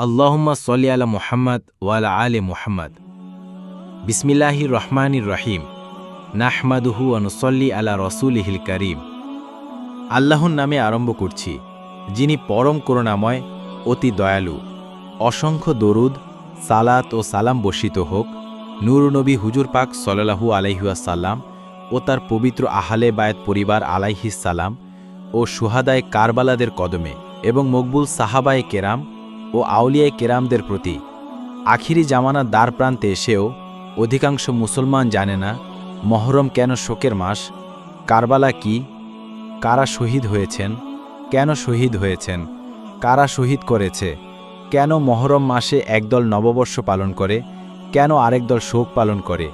আল্লাহুম্মা সল্লি আলা মুহাম্মাদ ওয়া আলা আলি মুহাম্মাদ। বিসমিল্লাহির রহমানির রহিম। নাহমাদুহু ওয়া নুসল্লি আলা রাসূলিহিল কারীম। আল্লাহর নামে আরম্ভ করছি, যিনি পরম করুণাময়, অতি দয়ালু। অসংখ্য দরুদ, সালাত ও সালাম বর্ষিত হোক নূর নবী হুজুর পাক সাল্লাল্লাহু আলাইহি ওয়াসাল্লাম ও তার পবিত্র আহলে বায়াত পরিবার আলাইহিস সালাম ও শুহাদায়ে কারবালাদের কদমে এবং মকবুল সাহাবায়ে কেরাম ও আউলিয়ায়ে কেরামদের প্রতি। আখিরি জামানার দ্বার প্রান্তে এসেও অধিকাংশ মুসলমান জানে না মহরম কেন শোকের মাস, কারবালা কি, কারা শহীদ হয়েছেন, কেন শহীদ হয়েছেন, কারা শহীদ করেছে, কেন মহরম মাসে একদল নববর্ষ পালন করে, কেন আরেক দল শোক পালন করে।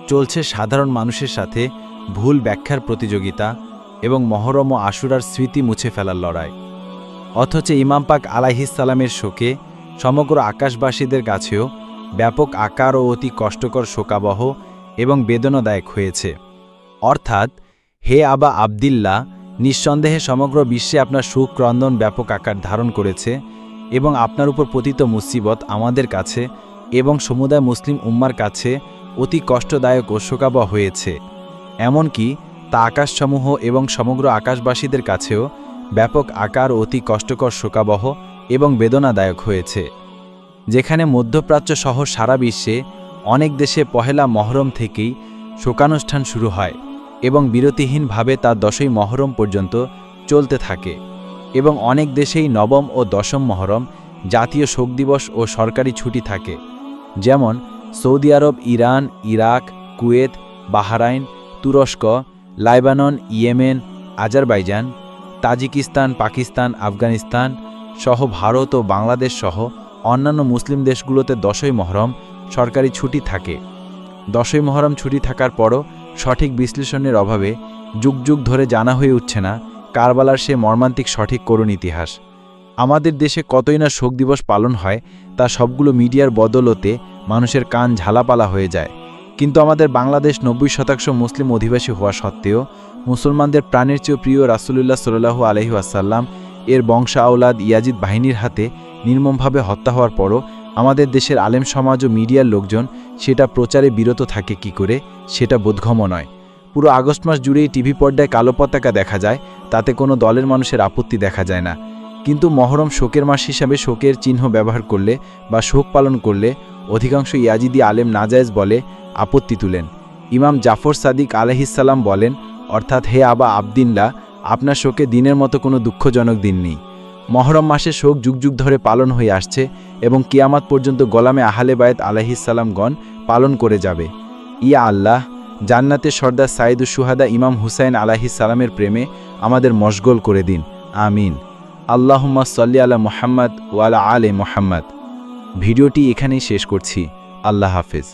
চলছে সাধারণ মানুষের সাথে ভুল ব্যাখ্যার প্রতিযোগিতা এবং মহরম ও আশুরার স্মৃতি মুছে ফেলার লড়াই। অথচ ইমাম পাক আলাইহিসসালামের শোকে সমগ্র আকাশবাসীদের কাছেও ব্যাপক আকার ও অতি কষ্টকর শোকাবহ এবং বেদনাদায়ক হয়েছে। অর্থাৎ, হে আবা আবদিল্লাহ, নিঃসন্দেহে সমগ্র বিশ্বে আপনার শোক ক্রন্দন ব্যাপক আকার ধারণ করেছে এবং আপনার উপর পতিত মুসিবত আমাদের কাছে এবং সমুদায় মুসলিম উম্মার কাছে অতি কষ্টদায়ক ও শোকাবহ হয়েছে। এমনকি তা আকাশসমূহ এবং সমগ্র আকাশবাসীদের কাছেও ব্যাপক আকার ও অতি কষ্টকর শোকাবহ এবং বেদনাদায়ক হয়েছে। যেখানে মধ্যপ্রাচ্য সহ সারা বিশ্বে অনেক দেশে পহেলা মহরম থেকেই শোকানুষ্ঠান শুরু হয় এবং বিরতিহীনভাবে তা 10ই মহরম পর্যন্ত চলতে থাকে এবং অনেক দেশেই নবম ও দশম মহরম জাতীয় শোক দিবস ও সরকারি ছুটি থাকে, যেমন সৌদি আরব, ইরান, ইরাক, কুয়েত, বাহরাইন, তুরস্ক, Lebanon, Yemen, Azerbaijan, Tajikistan, Pakistan, Afghanistan সহ ভারত ও বাংলাদেশ সহ অন্যান্য মুসলিম দেশগুলোতে 10ই মহরম সরকারি ছুটি থাকে। 10ই মহরম ছুটি থাকার পরও সঠিক বিশ্লেষণের অভাবে যুগ যুগ ধরে জানা হয়ে উঠছে না কারবালার সে মর্মান্তিক সঠিক করুণ ইতিহাস। আমাদের দেশে কতই না শোক দিবস পালন হয়, তা সবগুলো মিডিয়ার বদলতে মানুষের কান ঝালাপালা হয়ে যায়। কিন্তু আমাদের বাংলাদেশ 90% মুসলিম অধিবাসী হওয়া সত্ত্বেও মুসলমানদের প্রাণের চেয়েও প্রিয় রাসূলুল্লাহ সাল্লাল্লাহু আলাইহি ওয়াসাল্লাম এর বংশ আওলাদ ইয়াজিদ বাহিনীর হাতে নির্মমভাবে হত্যা হওয়ার পরও আমাদের দেশের আলেম সমাজ ও মিডিয়ার লোকজন সেটা প্রচারে বিরত থাকে কি করে, সেটা বোধগম্য নয়। পুরো আগস্ট মাস জুড়েই টিভি পর্দায় কালো পতাকা দেখা যায়, তাতে কোনো দলের মানুষের আপত্তি দেখা যায় না। কিন্তু মহরম শোকের মাস হিসাবে শোকের চিহ্ন ব্যবহার করলে বা শোক পালন করলে অধিকাংশ ইয়াজিদি আলেম নাজায়েজ বলে আপত্তি তুলেন। ইমাম জাফর সাদিক আলাইহিসসালাম বলেন, অর্থাৎ, হে আবা আবদিল্লাহ, আপনার শোকে দিনের মতো কোনো দুঃখজনক দিন নেই। মহরম মাসে শোক যুগ যুগ ধরে পালন হয়ে আসছে এবং কিয়ামত পর্যন্ত গোলামে আহলে বায়াত আলাইহিসসালামগণ পালন করে যাবে। ইয়া আল্লাহ, জান্নাতের সর্দার সাইদুশ শুহাদা ইমাম হুসাইন আলাইহিসসালামের প্রেমে আমাদের মশগুল করে দিন। আমিন। আল্লাহুম্মা সল্লি আলা মুহাম্মাদ ওয়া আলা আলি মুহাম্মাদ। ভিডিওটি এখানেই শেষ করছি। আল্লাহ হাফেজ।